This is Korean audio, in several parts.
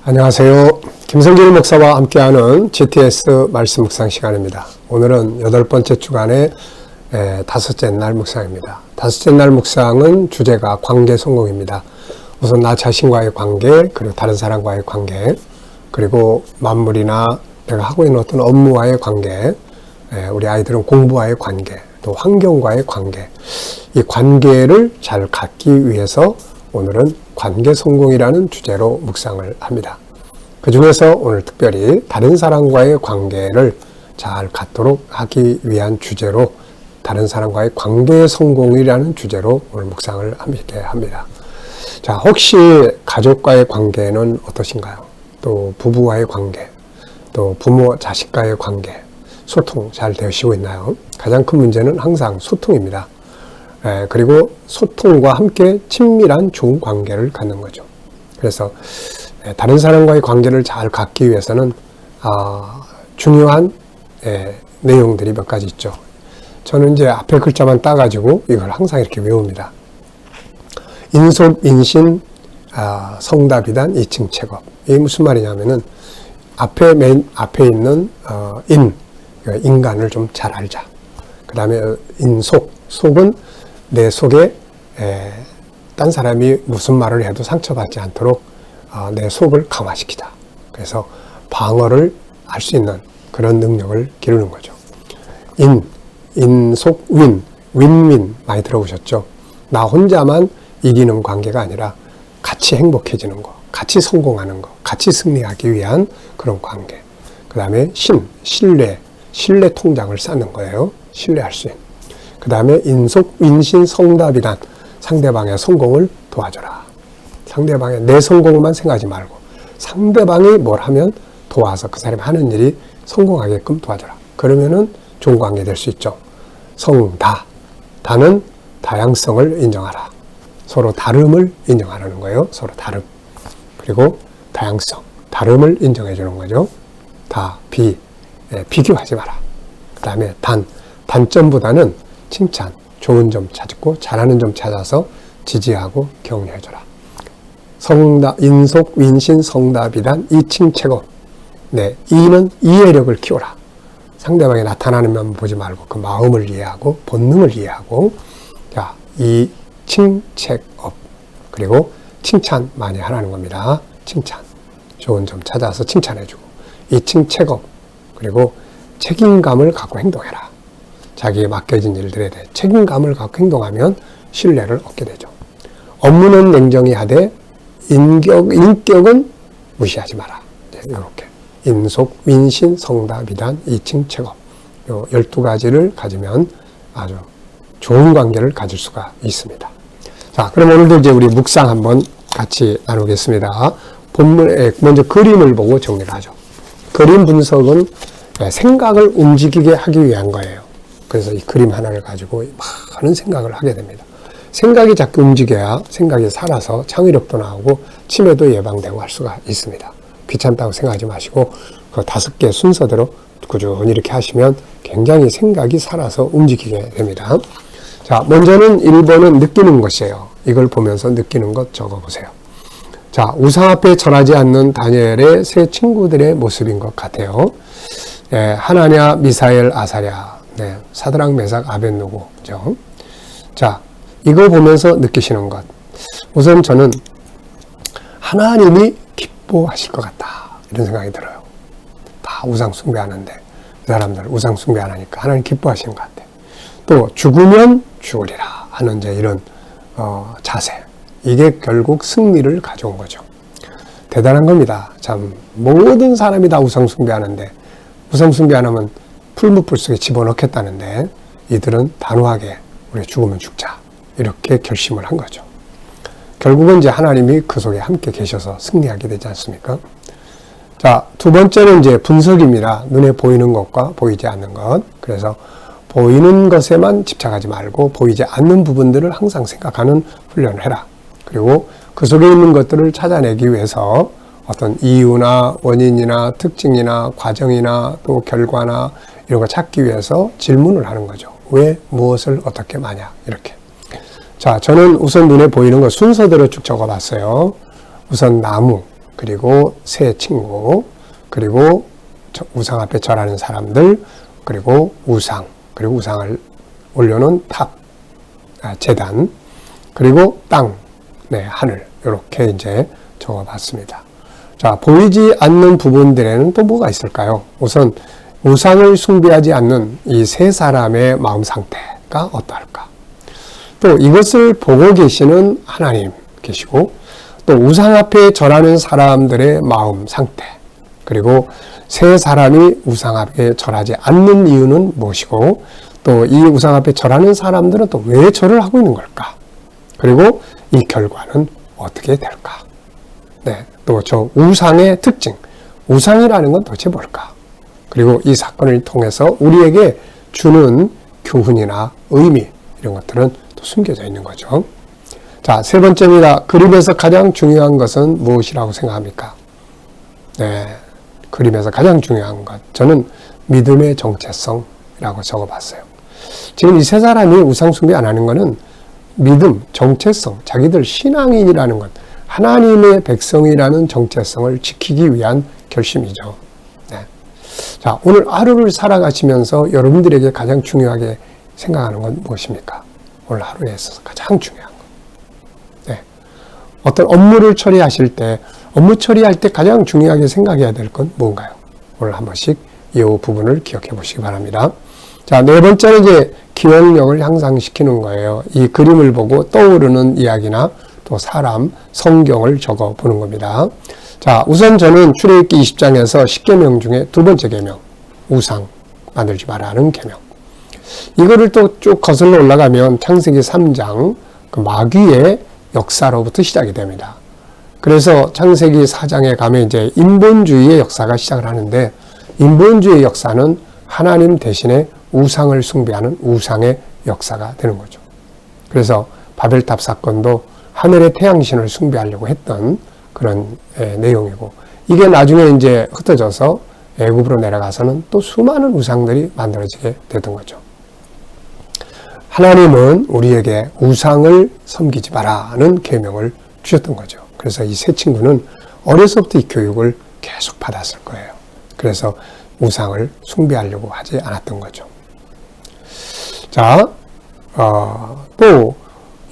안녕하세요. 김성길 목사와 함께하는 GTS 말씀 묵상 시간입니다. 오늘은 8번째 주간의 5째 날 묵상입니다. 5째 날 묵상은 주제가 관계 성공입니다. 우선 나 자신과의 관계, 그리고 다른 사람과의 관계, 그리고 만물이나 내가 하고 있는 어떤 업무와의 관계, 우리 아이들은 공부와의 관계, 또 환경과의 관계, 이 관계를 잘 갖기 위해서 오늘은 관계 성공이라는 주제로 묵상을 합니다. 그 중에서 오늘 특별히 다른 사람과의 관계를 잘 갖도록 하기 위한 주제로 다른 사람과의 관계 성공이라는 주제로 오늘 묵상을 함께 합니다. 자, 혹시 가족과의 관계는 어떠신가요? 또 부부와의 관계, 또 부모 자식과의 관계, 소통 잘 되시고 있나요? 가장 큰 문제는 항상 소통입니다. 그리고 소통과 함께 친밀한 좋은 관계를 갖는 거죠. 그래서 다른 사람과의 관계를 잘 갖기 위해서는 중요한 내용들이 몇 가지 있죠. 저는 이제 앞에 글자만 따가지고 이걸 항상 이렇게 외웁니다. 인속, 인신, 성답이단, 이칭체법. 이게 무슨 말이냐면은 맨 앞에 있는 인간을 좀 잘 알자. 그 다음에 인속, 속은 내 속에 딴 사람이 무슨 말을 해도 상처받지 않도록 내 속을 강화시키자. 그래서 방어를 할 수 있는 그런 능력을 기르는 거죠. 인속, 윈윈 많이 들어보셨죠? 나 혼자만 이기는 관계가 아니라 같이 행복해지는 거, 같이 성공하는 거, 같이 승리하기 위한 그런 관계. 그 다음에 신뢰 통장을 쌓는 거예요. 신뢰할 수 있는. 그 다음에 인속, 인신, 성답이란 상대방의 성공을 도와줘라. 상대방의 내 성공만 생각하지 말고 상대방이 뭘 하면 도와서 그 사람이 하는 일이 성공하게끔 도와줘라. 그러면은 좋은 관계 될 수 있죠. 다는 다양성을 인정하라. 서로 다름을 인정하라는 거예요. 서로 다름. 그리고 다양성, 다름을 인정해 주는 거죠. 비교하지 마라. 그 다음에 단점보다는 칭찬, 좋은 점 찾고 잘하는 점 찾아서 지지하고 격려해줘라. 인속, 윈신, 성답이란 이칭체고, 이는 이해력을 키워라. 상대방이 나타나는 면 보지 말고 그 마음을 이해하고 본능을 이해하고, 자, 이칭책업. 그리고 칭찬 많이 하라는 겁니다. 칭찬, 좋은 점 찾아서 칭찬해주고, 이칭책업. 그리고 책임감을 갖고 행동해라. 자기에 맡겨진 일들에 대해 책임감을 갖고 행동하면 신뢰를 얻게 되죠. 업무는 냉정히 하되 인격은 무시하지 마라. 이렇게 인속, 윈신, 성답, 이단, 이칭체업. 요 12가지를 가지면 아주 좋은 관계를 가질 수가 있습니다. 자, 그럼 오늘도 이제 우리 묵상 한번 같이 나누겠습니다. 본문에 먼저 그림을 보고 정리를 하죠. 그림 분석은 생각을 움직이게 하기 위한 거예요. 그래서 이 그림 하나를 가지고 많은 생각을 하게 됩니다. 생각이 자꾸 움직여야 생각이 살아서 창의력도 나오고 치매도 예방되고 할 수가 있습니다. 귀찮다고 생각하지 마시고 그 5개 순서대로 꾸준히 이렇게 하시면 굉장히 생각이 살아서 움직이게 됩니다. 자, 먼저는 1번은 느끼는 것이에요. 이걸 보면서 느끼는 것 적어보세요. 자, 우상 앞에 절하지 않는 다니엘의 세 친구들의 모습인 것 같아요. 하나냐, 미사엘, 아사랴. 사드락, 메삭, 아벳느고. 그죠? 자, 이거 보면서 느끼시는 것. 우선 저는 하나님이 기뻐하실 것 같다. 이런 생각이 들어요. 다 우상 숭배하는데, 그 사람들 우상 숭배 안 하니까 하나님 기뻐하시는 것 같아. 또, 죽으면 죽으리라 하는 이제 이런, 자세. 이게 결국 승리를 가져온 거죠. 대단한 겁니다. 참, 모든 사람이 다 우상 숭배하는데, 우상 숭배 안 하면 풀무불 속에 집어넣겠다는데 이들은 단호하게 우리 죽으면 죽자 이렇게 결심을 한 거죠. 결국은 이제 하나님이 그 속에 함께 계셔서 승리하게 되지 않습니까? 자, 두 번째는 이제 분석입니다. 눈에 보이는 것과 보이지 않는 것. 그래서 보이는 것에만 집착하지 말고 보이지 않는 부분들을 항상 생각하는 훈련을 해라. 그리고 그 속에 있는 것들을 찾아내기 위해서 어떤 이유나 원인이나 특징이나 과정이나 또 결과나 이런 거 찾기 위해서 질문을 하는 거죠. 왜, 무엇을, 어떻게, 만약 이렇게. 자, 저는 우선 눈에 보이는 거 순서대로 쭉 적어봤어요. 우선 나무, 그리고 새 친구, 그리고 우상 앞에 절하는 사람들, 그리고 우상, 그리고 우상을 올려놓은 탑, 제단, 그리고 땅, 네, 하늘, 이렇게 이제 적어봤습니다. 자, 보이지 않는 부분들에는 또 뭐가 있을까요? 우선 우상을 숭배하지 않는 이 세 사람의 마음 상태가 어떠할까? 또 이것을 보고 계시는 하나님 계시고, 또 우상 앞에 절하는 사람들의 마음 상태, 그리고 세 사람이 우상 앞에 절하지 않는 이유는 무엇이고, 또 이 우상 앞에 절하는 사람들은 또 왜 절을 하고 있는 걸까? 그리고 이 결과는 어떻게 될까? 네, 또 저 우상의 특징, 우상이라는 건 도대체 뭘까? 그리고 이 사건을 통해서 우리에게 주는 교훈이나 의미, 이런 것들은 또 숨겨져 있는 거죠. 자, 세 번째입니다. 그림에서 가장 중요한 것은 무엇이라고 생각합니까? 네, 그림에서 가장 중요한 것, 저는 믿음의 정체성이라고 적어봤어요. 지금 이 세 사람이 우상 숭배 안 하는 것은 믿음, 정체성, 자기들 신앙인이라는 것, 하나님의 백성이라는 정체성을 지키기 위한 결심이죠. 네. 자, 오늘 하루를 살아가시면서 여러분들에게 가장 중요하게 생각하는 건 무엇입니까? 오늘 하루에 있어서 가장 중요한 것. 네. 어떤 업무를 처리하실 때, 업무 처리할 때 가장 중요하게 생각해야 될 건 뭔가요? 오늘 한 번씩 이 부분을 기억해 보시기 바랍니다. 자, 네 번째는 이제 기억력을 향상시키는 거예요. 이 그림을 보고 떠오르는 이야기나 또 사람, 성경을 적어 보는 겁니다. 자, 우선 저는 출애굽기 20장에서 10계명 중에 두 번째 계명, 우상 만들지 마라는 계명. 이거를 또 쭉 거슬러 올라가면 창세기 3장 그 마귀의 역사로부터 시작이 됩니다. 그래서 창세기 4장에 가면 이제 인본주의의 역사가 시작을 하는데, 인본주의의 역사는 하나님 대신에 우상을 숭배하는 우상의 역사가 되는 거죠. 그래서 바벨탑 사건도 하늘의 태양신을 숭배하려고 했던 그런 내용이고, 이게 나중에 이제 흩어져서 애굽으로 내려가서는 또 수많은 우상들이 만들어지게 되던 거죠. 하나님은 우리에게 우상을 섬기지 마라는 계명을 주셨던 거죠. 그래서 이 세 친구는 어려서부터 이 교육을 계속 받았을 거예요. 그래서 우상을 숭배하려고 하지 않았던 거죠. 자, 또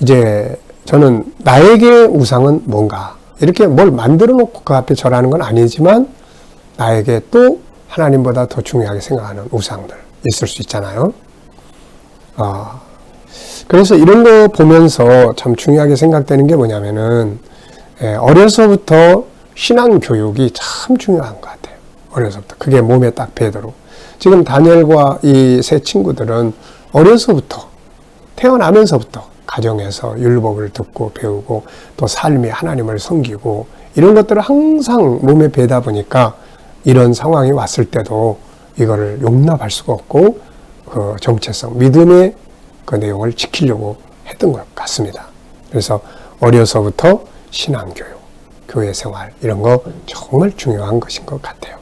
이제 저는 나에게 우상은 뭔가, 이렇게 뭘 만들어 놓고 그 앞에 절하는 건 아니지만 나에게 또 하나님보다 더 중요하게 생각하는 우상들 있을 수 있잖아요. 그래서 이런 거 보면서 참 중요하게 생각되는 게 뭐냐면은, 어려서부터 신앙 교육이 참 중요한 것 같아요. 어려서부터. 그게 몸에 딱 배도록. 지금 다니엘과 이 세 친구들은 어려서부터, 태어나면서부터 가정에서 율법을 듣고 배우고 또 삶이 하나님을 섬기고 이런 것들을 항상 몸에 배다 보니까 이런 상황이 왔을 때도 이거를 용납할 수가 없고 그 정체성, 믿음의 그 내용을 지키려고 했던 것 같습니다. 그래서 어려서부터 신앙교육, 교회 생활 이런 거 정말 중요한 것인 것 같아요.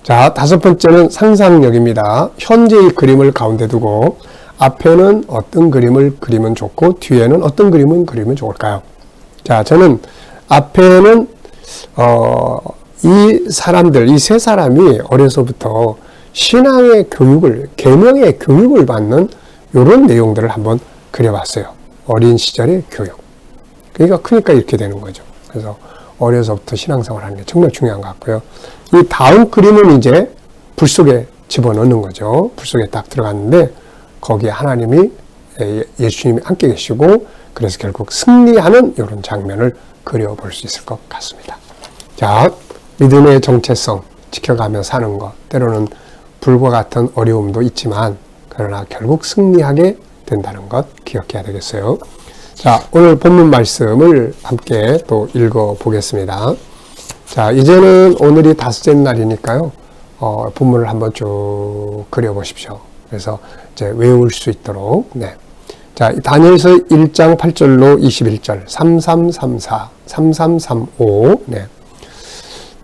자, 다섯 번째는 상상력입니다. 현재의 그림을 가운데 두고 앞에는 어떤 그림을 그리면 좋고 뒤에는 어떤 그림을 그리면 좋을까요? 자, 저는 앞에는 이 사람들, 이 세 사람이 어려서부터 신앙의 교육을, 계명의 교육을 받는 이런 내용들을 한번 그려봤어요. 어린 시절의 교육. 그러니까 크니까 이렇게 되는 거죠. 그래서 어려서부터 신앙생활 하는 게 정말 중요한 것 같고요. 이 다음 그림은 이제 불 속에 집어넣는 거죠. 불 속에 딱 들어갔는데 거기에 하나님이, 예수님이 함께 계시고 그래서 결국 승리하는 이런 장면을 그려볼 수 있을 것 같습니다. 자, 믿음의 정체성 지켜가며 사는 것, 때로는 불과 같은 어려움도 있지만 그러나 결국 승리하게 된다는 것 기억해야 되겠어요. 자, 오늘 본문 말씀을 함께 또 읽어 보겠습니다. 자, 이제는 오늘이 다섯째 날이니까요. 본문을 한번 쭉 그려 보십시오. 그래서 이제 외울 수 있도록. 네. 자, 다니엘서 1장 8절로 21절, 3334, 3335. 네.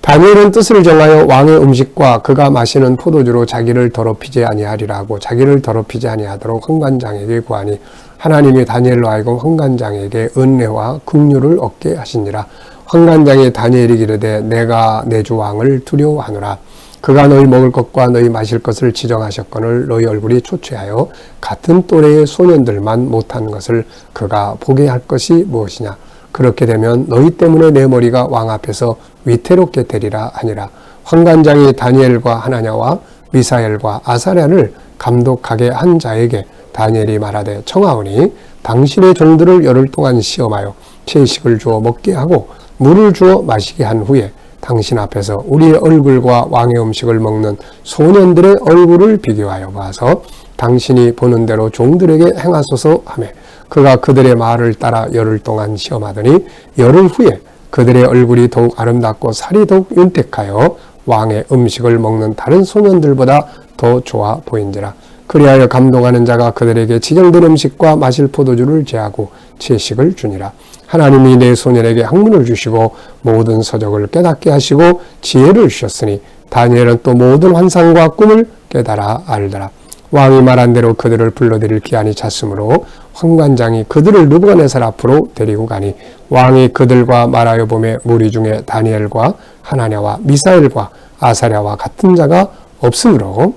다니엘은 뜻을 정하여 왕의 음식과 그가 마시는 포도주로 자기를 더럽히지 아니하리라고 자기를 더럽히지 아니하도록 환관장에게 구하니 하나님이 다니엘로 하여금 환관장에게 은혜와 긍휼을 얻게 하시니라. 환관장이 다니엘이 이르되 내가 내 주 왕을 두려워하노라. 그가 너희 먹을 것과 너희 마실 것을 지정하셨거늘 너희 얼굴이 초췌하여 같은 또래의 소년들만 못한 것을 그가 보게 할 것이 무엇이냐. 그렇게 되면 너희 때문에 내 머리가 왕 앞에서 위태롭게 되리라 하니라. 환관장이 다니엘과 하나냐와 미사엘과 아사랴를 감독하게 한 자에게 다니엘이 말하되 청하오니 당신의 종들을 열흘 동안 시험하여 채식을 주어 먹게 하고 물을 주어 마시게 한 후에 당신 앞에서 우리의 얼굴과 왕의 음식을 먹는 소년들의 얼굴을 비교하여 봐서 당신이 보는 대로 종들에게 행하소서 하매 그가 그들의 말을 따라 열흘 동안 시험하더니 열흘 후에 그들의 얼굴이 더욱 아름답고 살이 더욱 윤택하여 왕의 음식을 먹는 다른 소년들보다 더 좋아 보인지라. 그리하여 감독하는 자가 그들에게 지정된 음식과 마실 포도주를 제하고 채식을 주니라. 하나님이 내 소년에게 학문을 주시고 모든 서적을 깨닫게 하시고 지혜를 주셨으니 다니엘은 또 모든 환상과 꿈을 깨달아 알더라. 왕이 말한 대로 그들을 불러들일 기한이 찼으므로 환관장이 그들을 느부갓네살 앞으로 데리고 가니 왕이 그들과 말하여 보매 무리 중에 다니엘과 하나냐와 미사엘과 아사랴와 같은 자가 없으므로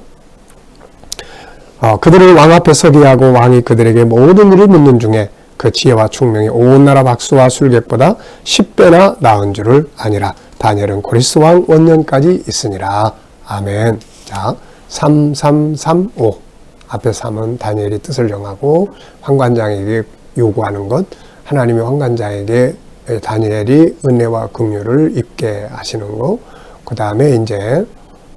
그들을 왕 앞에 서게 하고 왕이 그들에게 모든 일을 묻는 중에 그 지혜와 총명이 온 나라 박수와 술객보다 10배나 나은 줄을 아니라. 다니엘은 고레스 왕 원년까지 있으니라. 아멘. 자, 3335 앞에 3은 다니엘이 뜻을 정하고 환관장에게 요구하는 것, 하나님이 환관장에게 다니엘이 은혜와 긍휼을 입게 하시는 거, 그 다음에 이제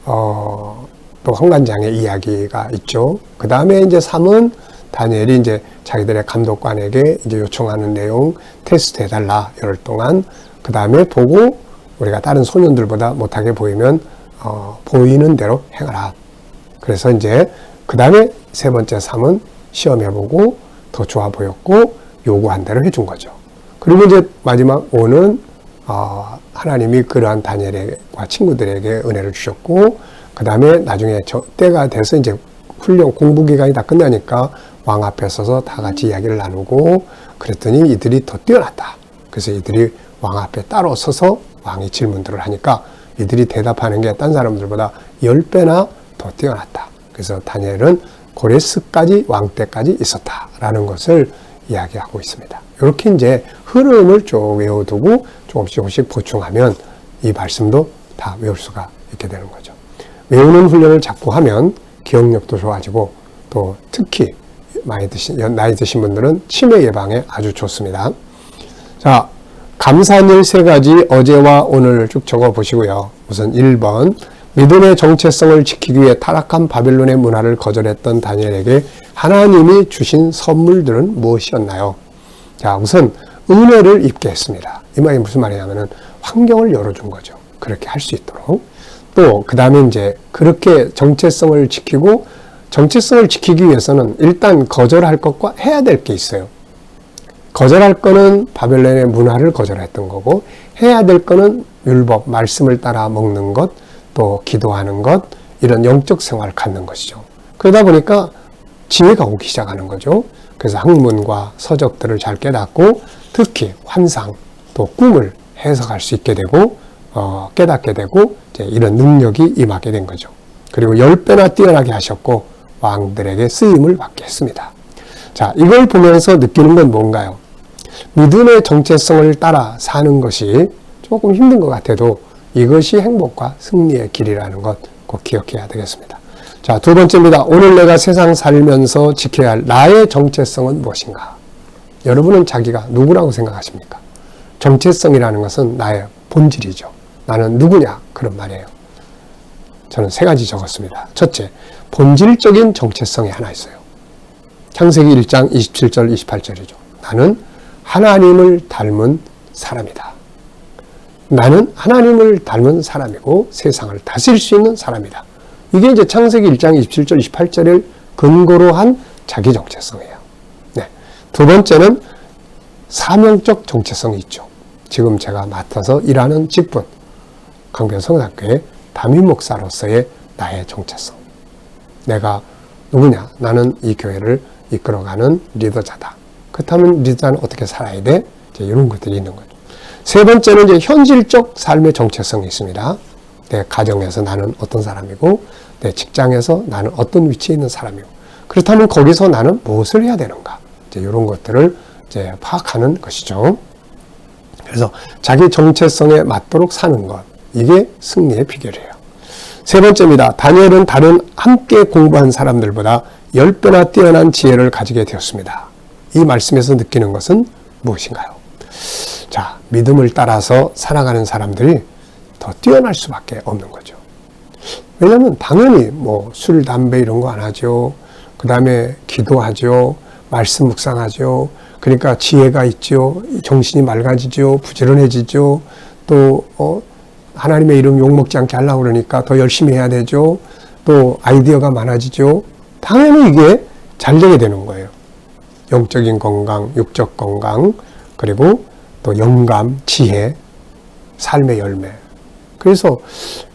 또 환관장의 이야기가 있죠. 그 다음에 이제 3은 다니엘이 이제 자기들의 감독관에게 이제 요청하는 내용 테스트 해달라 열흘 동안. 그 다음에 보고 우리가 다른 소년들보다 못하게 보이면 보이는 대로 행하라. 그래서 이제 그 다음에 세 번째 3은 시험해보고 더 좋아 보였고 요구한 대로 해준 거죠. 그리고 이제 마지막 5는 하나님이 그러한 다니엘과 친구들에게 은혜를 주셨고 그 다음에 나중에 때가 돼서 이제 훈련 공부 기간이 다 끝나니까 왕 앞에 서서 다 같이 이야기를 나누고 그랬더니 이들이 더 뛰어났다. 그래서 이들이 왕 앞에 따로 서서 왕이 질문들을 하니까 이들이 대답하는 게 딴 사람들보다 10배나 더 뛰어났다. 그래서 다니엘은 고레스까지 왕 때까지 있었다라는 것을 이야기하고 있습니다. 이렇게 이제 흐름을 쭉 외워두고 조금씩 보충하면 이 말씀도 다 외울 수가 있게 되는 거죠. 외우는 훈련을 자꾸 하면 기억력도 좋아지고 또 특히 나이 드신 분들은 치매 예방에 아주 좋습니다. 자, 감사한 일 3가지 어제와 오늘 쭉 적어 보시고요. 우선 1번, 믿음의 정체성을 지키기 위해 타락한 바빌론의 문화를 거절했던 다니엘에게 하나님이 주신 선물들은 무엇이었나요? 자, 우선 은혜를 입게 했습니다. 이 말이 무슨 말이냐면은 환경을 열어준 거죠. 그렇게 할 수 있도록. 또 그 다음에 이제 그렇게 정체성을 지키고 정체성을 지키기 위해서는 일단 거절할 것과 해야 될 게 있어요. 거절할 거는 바벨론의 문화를 거절했던 거고 해야 될 거는 율법, 말씀을 따라 먹는 것, 또 기도하는 것, 이런 영적 생활을 갖는 것이죠. 그러다 보니까 지혜가 오기 시작하는 거죠. 그래서 학문과 서적들을 잘 깨닫고 특히 환상, 또 꿈을 해석할 수 있게 되고 깨닫게 되고 이제 이런 능력이 임하게 된 거죠. 그리고 10배나 뛰어나게 하셨고 왕들에게 쓰임을 받게 했습니다. 자, 이걸 보면서 느끼는 건 뭔가요? 믿음의 정체성을 따라 사는 것이 조금 힘든 것 같아도 이것이 행복과 승리의 길이라는 것 꼭 기억해야 되겠습니다. 자, 두 번째입니다. 오늘 내가 세상 살면서 지켜야 할 나의 정체성은 무엇인가? 여러분은 자기가 누구라고 생각하십니까? 정체성이라는 것은 나의 본질이죠. 나는 누구냐? 그런 말이에요. 저는 3가지 적었습니다. 첫째, 본질적인 정체성이 하나 있어요. 창세기 1장 27절 28절이죠. 나는 하나님을 닮은 사람이다. 나는 하나님을 닮은 사람이고 세상을 다스릴 수 있는 사람이다. 이게 이제 창세기 1장 27절 28절을 근거로 한 자기 정체성이에요. 네. 두 번째는 사명적 정체성이 있죠. 지금 제가 맡아서 일하는 직분, 강변성사교회 담임 목사로서의 나의 정체성. 내가 누구냐? 나는 이 교회를 이끌어가는 리더자다. 그렇다면 리더는 어떻게 살아야 돼? 이제 이런 것들이 있는 거죠. 세 번째는 이제 현실적 삶의 정체성이 있습니다. 내 가정에서 나는 어떤 사람이고, 내 직장에서 나는 어떤 위치에 있는 사람이고, 그렇다면 거기서 나는 무엇을 해야 되는가? 이제 이런 것들을 이제 파악하는 것이죠. 그래서 자기 정체성에 맞도록 사는 것, 이게 승리의 비결이에요. 세 번째입니다. 다니엘은 다른 함께 공부한 사람들보다 10배나 뛰어난 지혜를 가지게 되었습니다. 이 말씀에서 느끼는 것은 무엇인가요? 자, 믿음을 따라서 살아가는 사람들이 더 뛰어날 수밖에 없는 거죠. 왜냐하면 당연히 뭐 술, 담배 이런 거 안 하죠. 그 다음에 기도하죠. 말씀 묵상하죠. 그러니까 지혜가 있죠. 정신이 맑아지죠. 부지런해지죠. 또 하나님의 이름 욕먹지 않게 하려고 그러니까 더 열심히 해야 되죠. 또 아이디어가 많아지죠. 당연히 이게 잘 되게 되는 거예요. 영적인 건강, 육적 건강, 그리고 또 영감, 지혜, 삶의 열매. 그래서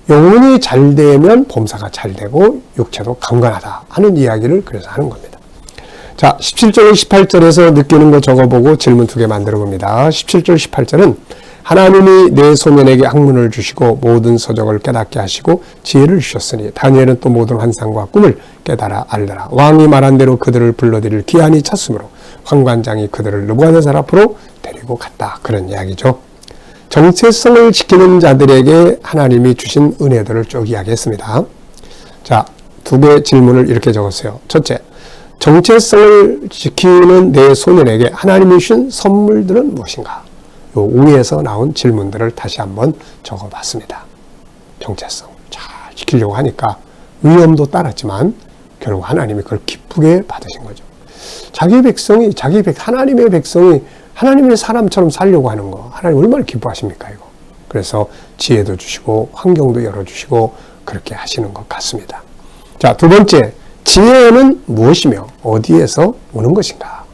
영혼이 잘 되면 범사가 잘 되고 육체도 강건하다 하는 이야기를 그래서 하는 겁니다. 자, 17절, 18절에서 느끼는 거 적어보고 질문 2개 만들어 봅니다. 17절, 18절은 하나님이 내 소년에게 학문을 주시고 모든 서적을 깨닫게 하시고 지혜를 주셨으니 다니엘은 또 모든 환상과 꿈을 깨달아 알더라. 왕이 말한 대로 그들을 불러들일 기한이 찼으므로 환관장이 그들을 느부갓네살 앞으로 데리고 갔다. 그런 이야기죠. 정체성을 지키는 자들에게 하나님이 주신 은혜들을 쭉 이야기했습니다. 자, 2개 질문을 이렇게 적었어요. 첫째, 정체성을 지키는 내 소년에게 하나님이 주신 선물들은 무엇인가? 요 위에서 나온 질문들을 다시 한번 적어봤습니다. 정체성 잘 지키려고 하니까 위험도 따랐지만 결국 하나님이 그걸 기쁘게 받으신 거죠. 하나님의 백성이 하나님의 사람처럼 살려고 하는 거 하나님 얼마나 기뻐하십니까 이거. 그래서 지혜도 주시고 환경도 열어주시고 그렇게 하시는 것 같습니다. 자, 2번째, 지혜는 무엇이며 어디에서 오는 것인가?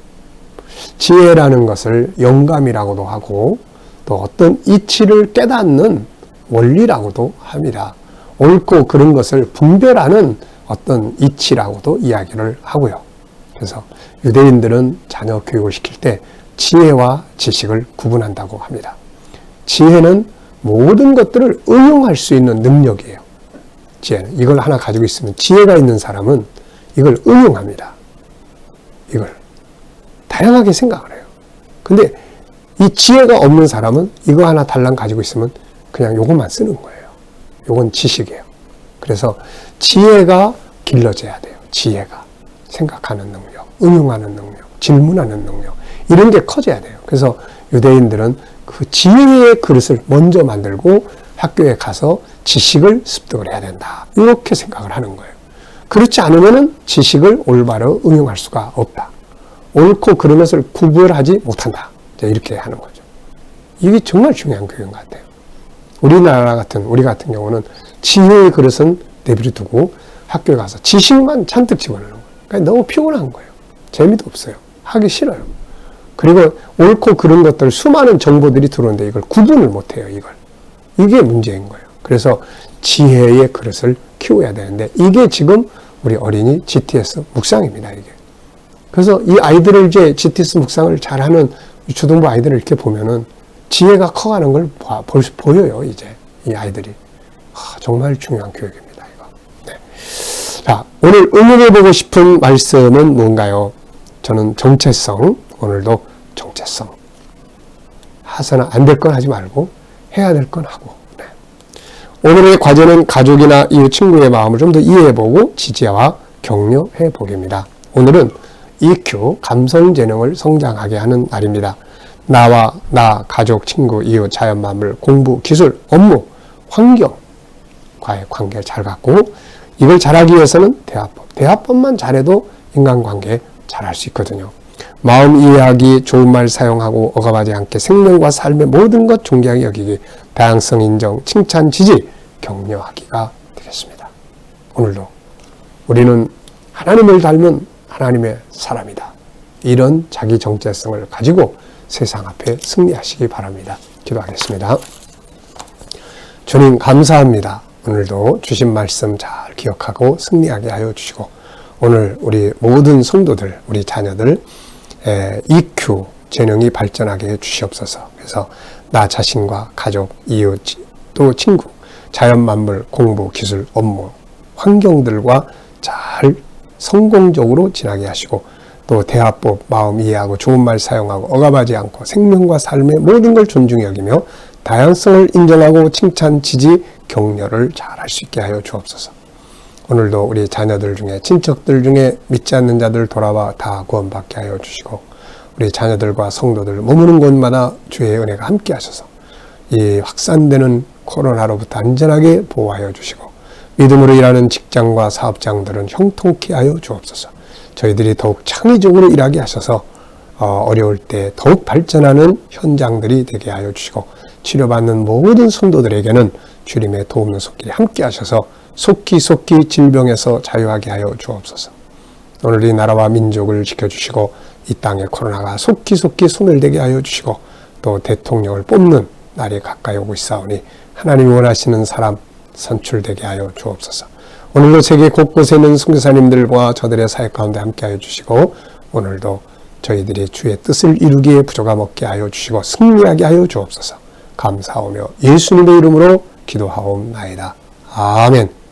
지혜라는 것을 영감이라고도 하고 또 어떤 이치를 깨닫는 원리라고도 합니다. 옳고 그른 것을 분별하는 어떤 이치라고도 이야기를 하고요. 그래서 유대인들은 자녀 교육을 시킬 때 지혜와 지식을 구분한다고 합니다. 지혜는 모든 것들을 응용할 수 있는 능력이에요. 지혜는 이걸 하나 가지고 있으면 지혜가 있는 사람은 이걸 응용합니다. 이걸 다양하게 생각을 해요. 근데 이 지혜가 없는 사람은 이거 하나 달랑 가지고 있으면 그냥 요것만 쓰는 거예요. 요건 지식이에요. 그래서 지혜가 길러져야 돼요. 지혜가. 생각하는 능력, 응용하는 능력, 질문하는 능력 이런 게 커져야 돼요. 그래서 유대인들은 그 지혜의 그릇을 먼저 만들고 학교에 가서 지식을 습득을 해야 된다. 이렇게 생각을 하는 거예요. 그렇지 않으면 지식을 올바로 응용할 수가 없다. 옳고 그른 것을 구별하지 못한다. 이렇게 하는 거죠. 이게 정말 중요한 교육인 것 같아요. 우리 같은 경우는 지혜의 그릇은 내버려 두고 학교에 가서 지식만 잔뜩 집어넣는 거예요. 그러니까 너무 피곤한 거예요. 재미도 없어요. 하기 싫어요. 그리고 옳고 그른 것들 수많은 정보들이 들어오는데 이걸 구분을 못해요. 이게 문제인 거예요. 그래서 지혜의 그릇을 키워야 되는데 이게 지금 우리 어린이 GTS 묵상입니다. 이게. 그래서 이 아이들을 이제 GTS 묵상을 잘하는 초등부 아이들을 이렇게 보면은 지혜가 커가는 걸 보여요. 이제 이 아이들이. 정말 중요한 교육입니다. 이거. 네. 자, 오늘 응용해보고 싶은 말씀은 뭔가요? 저는 정체성. 오늘도 정체성. 하서는 안 될 건 하지 말고 해야 될 건 하고. 네. 오늘의 과제는 가족이나 이웃 친구의 마음을 좀 더 이해해보고 지지와 격려해 보기입니다. 오늘은 EQ, 감성재능을 성장하게 하는 날입니다. 나와 나, 가족, 친구, 이웃, 자연만물, 공부, 기술, 업무, 환경과의 관계를 잘 갖고 이걸 잘하기 위해서는 대화법만 잘해도 인간관계 잘할 수 있거든요. 마음 이해하기, 좋은 말 사용하고 억압하지 않게 생명과 삶의 모든 것 존귀하게 여기기, 다양성 인정, 칭찬, 지지, 격려하기가 되겠습니다. 오늘도 우리는 하나님을 닮은 하나님의 사람이다. 이런 자기 정체성을 가지고 세상 앞에 승리하시기 바랍니다. 기도하겠습니다. 주님 감사합니다. 오늘도 주신 말씀 잘 기억하고 승리하게 하여 주시고 오늘 우리 모든 성도들, 우리 자녀들 EQ, 재능이 발전하게 해 주시옵소서. 그래서 나 자신과 가족, 이웃, 또 친구, 자연 만물, 공부, 기술, 업무, 환경들과 잘 성공적으로 지나게 하시고 또 대화법, 마음 이해하고 좋은 말 사용하고 억압하지 않고 생명과 삶의 모든 걸 존중히 여기며 다양성을 인정하고 칭찬, 지지, 격려를 잘할 수 있게 하여 주옵소서. 오늘도 우리 자녀들 중에 친척들 중에 믿지 않는 자들 돌아와 다 구원받게 하여 주시고 우리 자녀들과 성도들 머무는 곳마다 주의 은혜가 함께 하셔서 이 확산되는 코로나로부터 안전하게 보호하여 주시고 믿음으로 일하는 직장과 사업장들은 형통케 하여 주옵소서. 저희들이 더욱 창의적으로 일하게 하셔서 어려울 때 더욱 발전하는 현장들이 되게 하여 주시고 치료받는 모든 성도들에게는 주님의 도움의 손길이 함께 하셔서 속히 질병에서 자유하게 하여 주옵소서. 오늘 이 나라와 민족을 지켜주시고 이 땅에 코로나가 속히 소멸되게 하여 주시고 또 대통령을 뽑는 날이 가까이 오고 있사오니 하나님이 원하시는 사람 선출되게 하여 주옵소서. 오늘도 세계 곳곳에 있는 선교사님들과 저들의 사역 가운데 함께하여 주시고 오늘도 저희들이 주의 뜻을 이루기에 부족함 없게 하여 주시고 승리하게 하여 주옵소서. 감사하며 예수님의 이름으로 기도하옵나이다. 아멘.